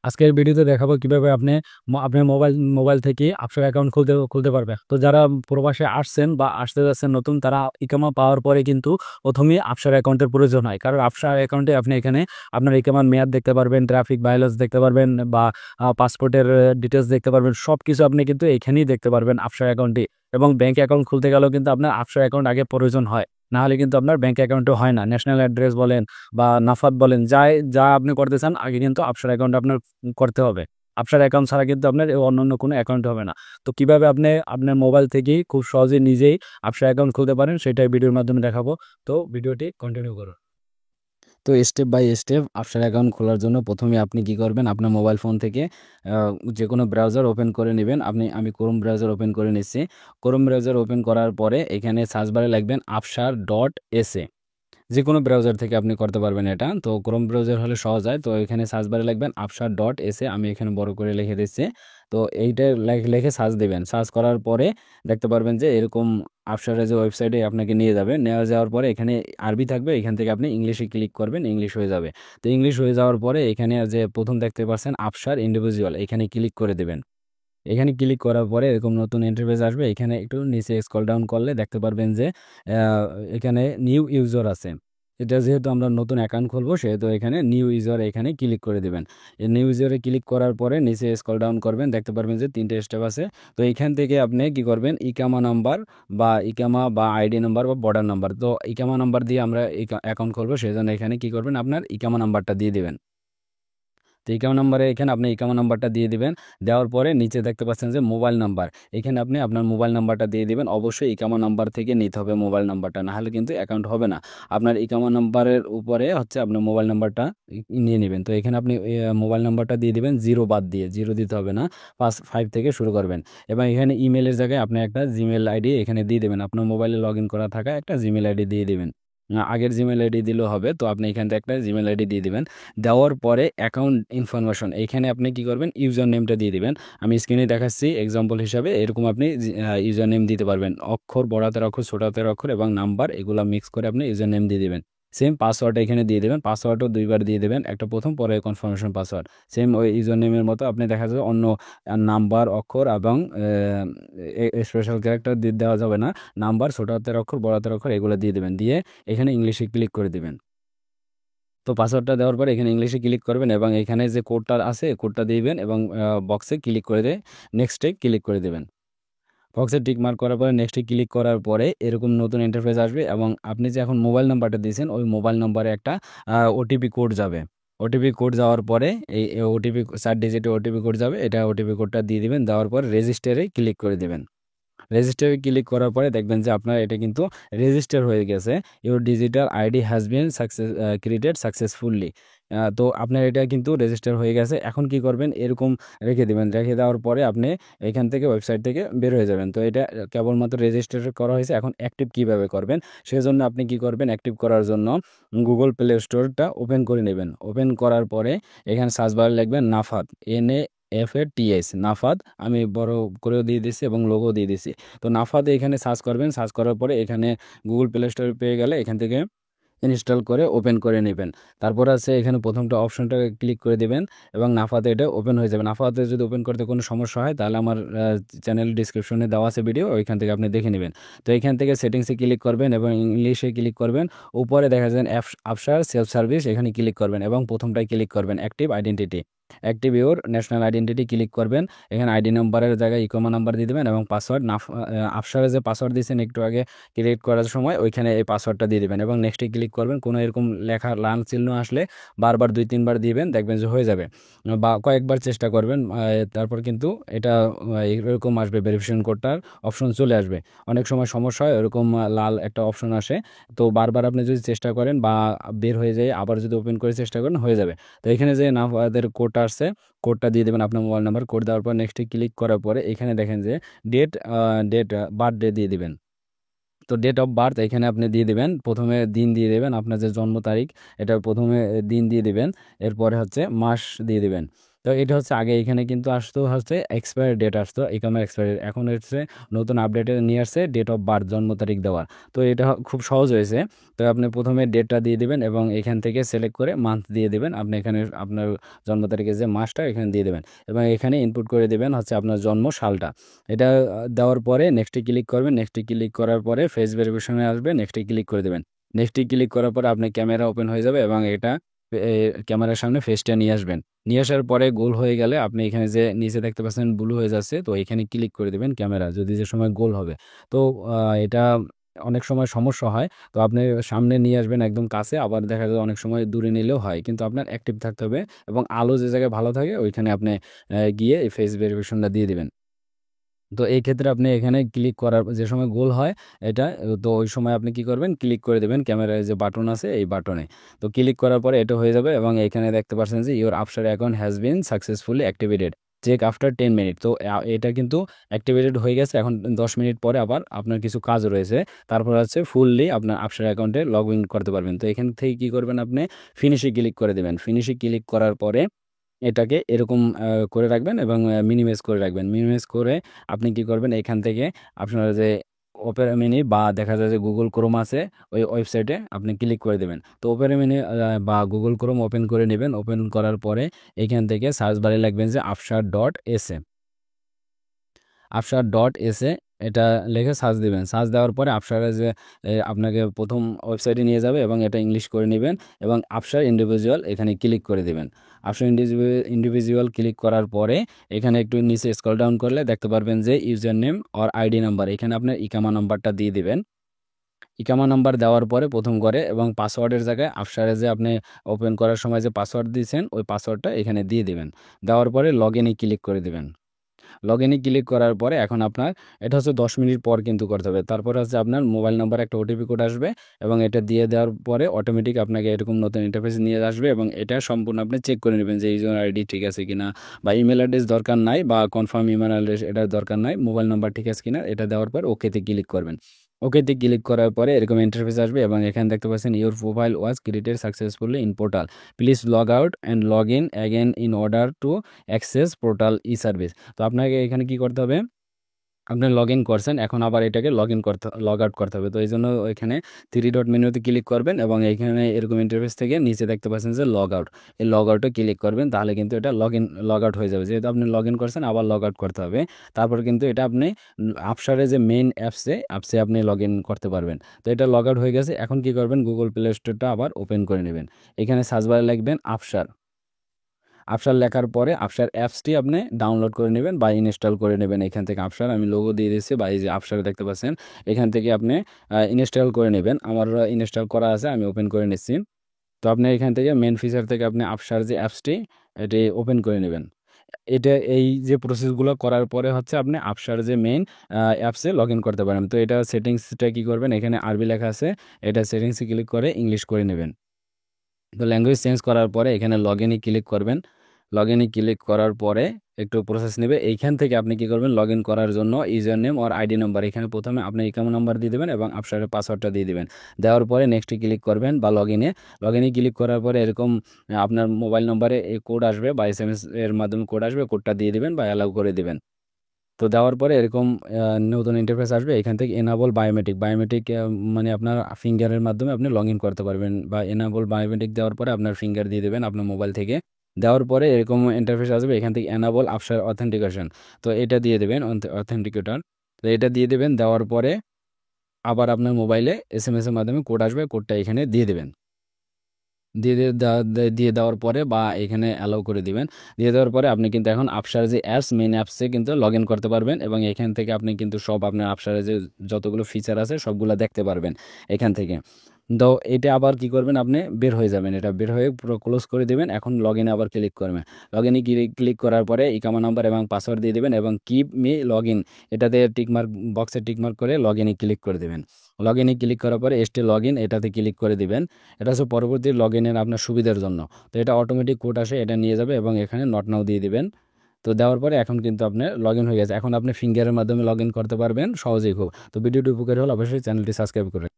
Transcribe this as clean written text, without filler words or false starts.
আজকের ভিডিওতে দেখাবো কিভাবে আপনি আপনার মোবাইল থেকে আপসের অ্যাকাউন্ট খুলতে খুলতে পারবে। তো যারা প্রবাসে আসছেন বা আসতে যাচ্ছেন নতুন, তারা ইকামা পাওয়ার পরে কিন্তু প্রথমেই আপসার অ্যাকাউন্টের প্রয়োজন হয়। কারণ আপসার অ্যাকাউন্টে আপনি এখানে আপনার ইকামার মেয়াদ দেখতে পারবেন, ট্রাফিক ভায়োলেন্স দেখতে পারবেন, বা পাসপোর্টের ডিটেলস দেখতে পারবেন। সব কিছু আপনি কিন্তু এখানেই দেখতে পারবেন আপসার অ্যাকাউন্টে। এবং ব্যাংক অ্যাকাউন্ট খুলতে গেলেও কিন্তু আপনার আপসার অ্যাকাউন্ট আগে প্রয়োজন হয়, না হলে কিন্তু আপনার ব্যাংক অ্যাকাউন্টে হয় না। ন্যাশনাল অ্যাড্রেস বলেন বা নাফাত বলেন, যা আপনি করতে চান আগে কিন্তু আপসার অ্যাকাউন্ট আপনার করতে হবে। আপসার অ্যাকাউন্ট ছাড়া কিন্তু আপনার অন্য কোনো অ্যাকাউন্ট হবে না। তো কিভাবে আপনি আপনার মোবাইল থেকেই খুব সহজে নিজেই আপসার অ্যাকাউন্ট খুলতে পারেন সেটাই ভিডিওর মাধ্যমে দেখাবো। তো ভিডিওটি কন্টিনিউ করুন। তো স্টেপ বাই স্টেপ আপসার অ্যাকাউন্ট খোলার জন্য প্রথমে আপনি কি করবেন, আপনার মোবাইল ফোন থেকে যে কোনো ব্রাউজার ওপেন করে নেবেন। আমি ক্রোম ব্রাউজার ওপেন করে নিচ্ছি। ক্রোম ব্রাউজার ওপেন করার পরে এখানে সার্চ বারে লিখবেন afshar.sa। যে কোনো ব্রাউজার থেকে আপনি করতে পারবেন এটা। তো ক্রোম ব্রাউজার হলে সহজ হয়। তো এখানে সার্চ বারে লিখবেন afshar.sa, আমি এখানে বড় করে লিখে দিচ্ছি। তো এইটা লিখে সার্চ দেবেন। সার্চ করার পরে দেখতে পারবেন যে এরকম আফসারের যে ওয়েবসাইটে আপনাকে নিয়ে যাবে। নেওয়া যাওয়ার পরে এখানে আরবি থাকবে, এখান থেকে আপনি ইংলিশে ক্লিক করবেন, ইংলিশ হয়ে যাবে। তো ইংলিশ হয়ে যাওয়ার পরে এখানে যে প্রথম দেখতে পাচ্ছেন আফসার ইন্ডিভিজুয়াল, এখানে ক্লিক করে দেবেন। এখানে ক্লিক করার পরে এরকম নতুন ইন্টারফেস আসবে। এখানে একটু নিচে স্ক্রল ডাউন করলে দেখতে পারবেন যে এখানে নিউ ইউজার আছে। এটা যেহেতু আমরা নতুন অ্যাকাউন্ট খুলবো সেহেতু এখানে নিউ ইউজার এখানে ক্লিক করে দেবেন। এই নিউ ইউজারে ক্লিক করার পরে নিচে স্ক্রল ডাউন করবেন, দেখতে পারবেন যে 3টে স্টেপ আছে। তো এখান থেকে আপনি কি করবেন, ইকামা নাম্বার বা ইকামা বা আইডি নাম্বার বা বর্ডার নাম্বার। তো ইকামা নাম্বার দিয়ে আমরা অ্যাকাউন্ট খুলবো, সেই জন্য এখানে কি করবেন, আপনার ইকামা নাম্বারটা দিয়ে দিবেন। তো ইকামা নাম্বারে এখানে আপনি ইকামা নাম্বারটা দিয়ে দিবেন। দেওয়ার পরে নিচে দেখতে পাচ্ছেন যে মোবাইল নাম্বার, এখানে আপনি আপনার মোবাইল নাম্বারটা দিয়ে দিবেন। অবশ্যই ইকামা নাম্বার থেকে নিতে হবে মোবাইল নাম্বারটা, না হলে কিন্তু অ্যাকাউন্ট হবে না। আপনার ইকামা নাম্বারের উপরে হচ্ছে আপনার মোবাইল নাম্বারটা নিয়ে নেবেন। তো এখানে আপনি মোবাইল নাম্বারটা দিয়ে দিবেন, জিরো বাদ দিয়ে, জিরো দিতে হবে না, 5 থেকে শুরু করবেন। এবং এখানে ইমেলের জায়গায় আপনি একটা জিমেল আইডি এখানে দিয়ে দেবেন। আপনার মোবাইলে লগ ইন করা থাকা একটা জিমেল আইডি দিয়ে দিবেন। আগের জিমেল আইডি দিলেও হবে। তো আপনি এখান থেকে একটা জিমেল আইডি দিয়ে দিবেন। দেওয়ার পরে অ্যাকাউন্ট ইনফরমেশন, এখানে আপনি কি করবেন, ইউজার নেমটা দিয়ে দিবেন। আমি স্ক্রিনে দেখাচ্ছি এক্সাম্পল হিসাবে, এরকম আপনি ইউজার নেম দিতে পারবেন। অক্ষর, বড় হাতের অক্ষর, ছোট হাতের অক্ষর এবং নাম্বার, এগুলো মিক্স করে আপনি ইউজার নেম দিয়ে দিবেন। সেম পাসওয়ার্ড এখানে দিয়ে দেবেন, পাসওয়ার্ডও 2বার দিয়ে দেবেন, একটা প্রথম, পরে কনফার্মেশন পাসওয়ার্ড। সেম ওই ইউজার নেমের মতো আপনি দেখা যাবে অন্য নাম্বার, অক্ষর এবং স্পেশাল ক্যারেক্টার দিয়ে দেওয়া যাবে না। নাম্বার, ছোট হাতের অক্ষর, বড় হাতের অক্ষর, এগুলো দিয়ে দেবেন। দিয়ে এখানে ইংলিশে ক্লিক করে দিবেন। তো পাসওয়ার্ডটা দেওয়ার পরে এখানে ইংলিশে ক্লিক করবেন এবং এখানে যে কোডটা আছে কোডটা দিবেন এবং বক্সে ক্লিক করে দিয়ে নেক্সটে ক্লিক করে দেবেন। বক্সে টিক মার্ক করার পরে নেক্সটে ক্লিক করার পরে এরকম নতুন ইন্টারফেস আসবে এবং আপনি যে এখন মোবাইল নাম্বারটা দিয়েছেন ওই মোবাইল নাম্বারে একটা ওটিপি কোড যাবে। ওটিপি কোড যাওয়ার পরে এই ওটিপি 4 ডিজিটের ওটিপি কোড যাবে, এটা ওটিপি কোডটা দিয়ে দিবেন। দেওয়ার পর রেজিস্টারে ক্লিক করে দেবেন। রেজিস্টারে ক্লিক করার পরে দেখবেন যে আপনার এটা কিন্তু রেজিস্টার হয়ে গেছে। Your digital ID has been created successfully. তো আপনার এটা কিন্তু রেজিস্টার হয়ে গেছে। এখন কি করবেন, এরকম রেখে দেবেন। রেখে দেওয়ার পরে আপনি এখান থেকে ওয়েবসাইট থেকে বের হয়ে যাবেন। তো এটা কেবলমাত্র রেজিস্টার করা হয়েছে। এখন অ্যাক্টিভ কিভাবে করবেন, সেজন্য আপনি কি করবেন, অ্যাক্টিভ করার জন্য গুগল প্লে স্টোরটা ওপেন করে নেবেন। ওপেন করার পরে এখানে সার্চ বারে লিখবেন নাফাত, NAFATS, নাফাত। আমি বড় করেও দিয়ে দিচ্ছি এবং লোগো দিয়ে দিচ্ছি। তো নাফাতে এখানে সার্চ করবেন। সার্চ করার পরে এখানে গুগল প্লে স্টোরে পেয়ে গেলে এখান থেকে ইনস্টল করে ওপেন করে নেবেন। তারপর আছে এখানে প্রথমটা অপশনটা ক্লিক করে দেবেন এবং নাফাতে এটা ওপেন হয়ে যাবে। নাফাতে যদি ওপেন করতে কোনো সমস্যা হয় তাহলে আমার চ্যানেল ডিসক্রিপশনে দেওয়া আছে ভিডিও, ওইখান থেকে আপনি দেখে নেবেন। তো এখান থেকে সেটিংসে ক্লিক করবেন এবং ইংলিশে ক্লিক করবেন। উপরে দেখা যায় আফসার সেলফ সার্ভিস, এখানে ক্লিক করবেন এবং প্রথমটায় ক্লিক করবেন active identity. Active your national identity click করবেন। এখানে আইডি নাম্বারের জায়গায় ইকোমা নাম্বার দিয়ে দেবেন এবং পাসওয়ার্ড আফসারে যে পাসওয়ার্ড দিয়েছেন একটু আগে ক্রিয়েট করার সময় ওইখানে এই পাসওয়ার্ডটা দিয়ে দেবেন এবং নেক্সটে ক্লিক করবেন। কোনো এরকম লেখা লাল চিহ্ন আসলে বারবার 2-3বার দিবেন, দেখবেন যে হয়ে যাবে। বা কয়েকবার চেষ্টা করবেন, তারপর কিন্তু এটা এরকম আসবে, ভেরিফিকেশন কোডটার অপশন চলে আসবে। অনেক সময় সমস্যা হয়, এরকম লাল একটা অপশন আসে। তো বারবার আপনি যদি চেষ্টা করেন বা বের হয়ে যায়, আবার যদি ওপেন করে চেষ্টা করেন হয়ে যাবে। তো এখানে যে নাম্বারের কোডটা আসছে, কোডটা দিয়ে দেবেন আপনার মোবাইল নাম্বার। কোড দেওয়ার পর নেক্সটে ক্লিক করার পরে এখানে দেখেন যে ডেট ডেট বার্থডে দিয়ে দিবেন। তো ডেট অফ বার্থ এখানে আপনি দিয়ে দিবেন। প্রথমে দিন দিয়ে দেবেন, আপনার যে জন্ম তারিখ এটা প্রথমে দিন দিয়ে দিবেন। এরপরে হচ্ছে মাস দিয়ে দিবেন। তো এটা হচ্ছে আগে এখানে কিন্তু আসতো হচ্ছে এক্সপায়ার ডেট আসতো ইকামার এক্সপায়ার, এখন হচ্ছে নতুন আপডেটে নিয়ে আসছে ডেট অফ বার্থ, জন্ম তারিখ দেওয়ার। তো এটা খুব সহজ হয়েছে। তো আপনি প্রথমে ডেটটা দিয়ে দিবেন এবং এখান থেকে সিলেক্ট করে মান্থ দিয়ে দিবেন, আপনি এখানে আপনার জন্ম তারিখে যে মাসটা এখানে দিয়ে দেবেন এবং এখানে ইনপুট করে দিবেন হচ্ছে আপনার জন্ম সালটা। এটা দেওয়ার পরে নেক্সটে ক্লিক করবেন, নেক্সটে ক্লিক করার পরে ফেস ভেরিফিকেশনে আসবে, নেক্সটে ক্লিক করে দেবেন। নেক্সটে ক্লিক করার পরে আপনার ক্যামেরা ওপেন হয়ে যাবে এবং এটা ক্যামেরার সামনে ফেসটা নিয়ে আসবেন। নিয়ে আসার পরে গোল হয়ে গেলে আপনি এখানে যে নিচে দেখতে পাচ্ছেন ব্লু হয়ে যাচ্ছে, তো এখানে ক্লিক করে দেবেন ক্যামেরা, যদি যে সময় গোল হবে। তো এটা অনেক সময় সমস্যা হয়। তো আপনি সামনে নিয়ে আসবেন একদম কাছে, আবার দেখা যায় অনেক সময় দূরে নিলেও হয়, কিন্তু আপনার অ্যাক্টিভ থাকতে হবে এবং আলো যে জায়গায় ভালো থাকে ওইখানে আপনি গিয়ে এই ফেস ভেরিফিকেশনটা দিয়ে দিবেন। তো এই ক্ষেত্রে আপনি এখানে ক্লিক করার যে সময় গোল হয় এটা, তো ওই সময় আপনি কি করবেন, ক্লিক করে দেবেন ক্যামেরায় যে বাটন আছে এই বাটনে। তো ক্লিক করার পরে এটা হয়ে যাবে এবং এখানে দেখতে পাচ্ছেন যে ইওর আপসার account has been successfully activated, check after 10 minute. তো এটা কিন্তু অ্যাক্টিভেটেড হয়ে গেছে। এখন 10 মিনিট পরে আবার আপনার কিছু কাজ রয়েছে, তারপর হচ্ছে ফুললি আপনার আপসার অ্যাকাউন্টে লগ ইন করতে পারবেন। তো এখান থেকে কি করবেন, আপনি ফিনিশে ক্লিক করে দেবেন। ফিনিশে ক্লিক করার পরে এটাকে এরকম করে রাখবেন এবং মিনিমাইজ করে রাখবেন। মিনিমাইজ করে আপনি কি করবেন, এখান থেকে আপনার যে ওপেরা মিনি বা দেখা যায় যে গুগল ক্রোম আছে ওই ওয়েবসাইটে আপনি ক্লিক করে দেবেন। তো ওপেরা মিনি বা গুগল ক্রোম ওপেন করে নেবেন। ওপেন করার পরে এখান থেকে সার্চ বারে লিখবেন যে afshar.sa, afshar.sa, এটা লিখে সার্চ দিবেন। সার্চ দেওয়ার পরে আফসারের যে আপনাকে প্রথম ওয়েবসাইটে নিয়ে যাবে এবং এটা ইংলিশ করে নেবেন এবং আফসার ইন্ডিভিজুয়াল এখানে ক্লিক করে দেবেন। আফসার ইন্ডিভিজুয়াল ক্লিক করার পরে এখানে একটু নিচে স্ক্রল ডাউন করলে দেখতে পারবেন যে user name or ID number, এখানে আপনার ইকামা নাম্বারটা দিয়ে দিবেন। ইকামা নাম্বার দেওয়ার পরে প্রথম করে এবং পাসওয়ার্ডের জায়গায় আফসারে যে আপনি ওপেন করার সময় যে পাসওয়ার্ড দিয়েছেন ওই পাসওয়ার্ডটা এখানে দিয়ে দিবেন। দেওয়ার পরে লগ ইনে ক্লিক করে দিবেন। লগ ইনে ক্লিক করার পরে এখন আপনার এটা হচ্ছে 10 মিনিট পর কিন্তু করতে হবে। তারপরে হচ্ছে আপনার মোবাইল নাম্বার একটা ওটিপি কোড আসবে এবং এটা দিয়ে দেওয়ার পরে অটোমেটিক আপনাকে এরকম নতুন ইন্টারফেস নিয়ে আসবে এবং এটা সম্পূর্ণ আপনি চেক করে নেবেন যে ইউজার আইডি ঠিক আছে কিনা বা ইমেল অ্যাড্রেস দরকার নাই বা কনফার্ম ইমেল অ্যাড্রেস এটার দরকার নাই, মোবাইল নাম্বার ঠিক আছে কিনা এটা দেওয়ার পর ওকেতে ক্লিক করবেন। ওকেতে ক্লিক করার পরে এরকম ইন্টারফেস আসবে এবং এখানে দেখতে পাচ্ছেন your profile was created successfully in portal, please log out and log in again in order to access portal E service. তো আপনাকে এখানে কি করতে হবে, আপনি লগ ইন করছেন, এখন আবার এটাকে লগ আউট করতে হবে। তো এই জন্য এখানে থ্রি ডট মেনুতে ক্লিক করবেন এবং এখানে এরকম ইন্টারফেস থেকে নিচে দেখতে পাচ্ছেন যে লগ আউট, এই লগ আউটে ক্লিক করবেন, তাহলে কিন্তু এটা লগ আউট হয়ে যাবে। যেহেতু আপনি লগ ইন করছেন আবার লগ আউট করতে হবে, তারপর কিন্তু এটা আপনি আপসারে যে মেইন অ্যাপসে আপনি লগ ইন করতে পারবেন। তো এটা লগ আউট হয়ে গেছে। এখন কি করবেন, গুগল প্লে স্টোরটা আবার ওপেন করে নেবেন। এখানে সার্চ বারে লিখবেন আফসার। আফসার লেখার পরে আফসার অ্যাপসটি আপনি ডাউনলোড করে নেবেন বা ইনস্টল করে নেবেন। এখান থেকে আফসার আমি লোগো দিয়ে দিয়েছি বা এই যে আফসার দেখতে পাচ্ছেন, এখান থেকে আপনি ইনস্টল করে নেবেন। আমার ইনস্টল করা আছে, আমি ওপেন করে নিচ্ছি। তো আপনি এখান থেকে মেন ফিচার থেকে আপনি আফসার যে অ্যাপসটি এটি ওপেন করে নেবেন। এটা এই যে প্রসেসগুলো করার পরে হচ্ছে আপনি আফসার যে মেইন অ্যাপসে লগ ইন করতে পারেন। তো এটা সেটিংসটা কী করবেন, এখানে আরবি লেখা আছে, এটা সেটিংসে ক্লিক করে ইংলিশ করে নেবেন। তো ল্যাঙ্গুয়েজ চেঞ্জ করার পরে এখানে লগ ইনে ক্লিক করবেন। লগ ইনে ক্লিক করার পরে একটু প্রসেস নেবে। এইখান থেকে আপনি কি করবেন, লগ ইন করার জন্য ইউজার নেম আর আইডি নাম্বার এখানে প্রথমে আপনি ইকামা নাম্বার দিয়ে দেবেন এবং আপনার পাসওয়ার্ডটা দিয়ে দেবেন। দেওয়ার পরে নেক্সটে ক্লিক করবেন বা লগ ইনে ক্লিক করার পরে এরকম আপনার মোবাইল নম্বরে এই কোড আসবে বা SMS এর মাধ্যমে কোড আসবে, কোডটা দিয়ে দিবেন বা অ্যালাউ করে দিবেন। তো দেওয়ার পরে এরকম নতুন ইন্টারফেস আসবে। এখান থেকে এনাবল বায়োমেট্রিক মানে আপনার ফিঙ্গারের মাধ্যমে আপনি লগ ইন করতে পারবেন বা এনাবল বায়োমেট্রিক দেওয়ার পরে আপনার ফিঙ্গার দিয়ে দেবেন আপনার মোবাইল থেকে। দেওয়ার পরে এরকম ইন্টারফেস আসবে, এখান থেকে এনাবল আফটার অথেন্টিকেশন, তো এটা দিয়ে দেবেন অথেন্টিকেটর। তো এটা দিয়ে দেবেন, দেওয়ার পরে আবার আপনার মোবাইলে SMS এর মাধ্যমে কোড আসবে, কোডটা এখানে দিয়ে দেবেন। দিয়ে দেওয়ার পরে বা এখানে অ্যালাউ করে দিবেন। দিয়ে দেওয়ার পরে আপনি কিন্তু এখন আফসার যে মেইন অ্যাপসে কিন্তু লগ ইন করতে পারবেন এবং এখান থেকে আপনি কিন্তু সব আপনার আফসারে যে যতগুলো ফিচার আছে সবগুলো দেখতে পারবেন এখান থেকে। তো এটা আবার কি করবেন, আপনি বের হয়ে যাবেন, এটা বের হয়ে পুরো ক্লোজ করে দিবেন। এখন লগ ইনে আবার ক্লিক করবেন। লগ ইনে ক্লিক করার পরে ইকামা নাম্বার এবং পাসওয়ার্ড দিয়ে দিবেন এবং কিপ মি লগ ইন এটাতে টিকমার্ক বক্সে টিকমার্ক করে লগ ইনে ক্লিক করে দেবেন। লগ ইনে ক্লিক করার পরে স্টে লগ ইন এটাতে ক্লিক করে দিবেন। এটা হচ্ছে পরবর্তী লগ ইনের আপনার সুবিধার জন্য। তো এটা অটোমেটিক কোড আসে, এটা নিয়ে যাবে এবং এখানে নট নাও দিয়ে দিবেন। তো দেওয়ার পরে এখন কিন্তু আপনার লগ ইন হয়ে গেছে। এখন আপনি ফিঙ্গারের মাধ্যমে লগ ইন করতে পারবেন সহজেই খুব। তো ভিডিওটি উপকারী হলে অবশ্যই চ্যানেলটি সাবস্ক্রাইব করবেন।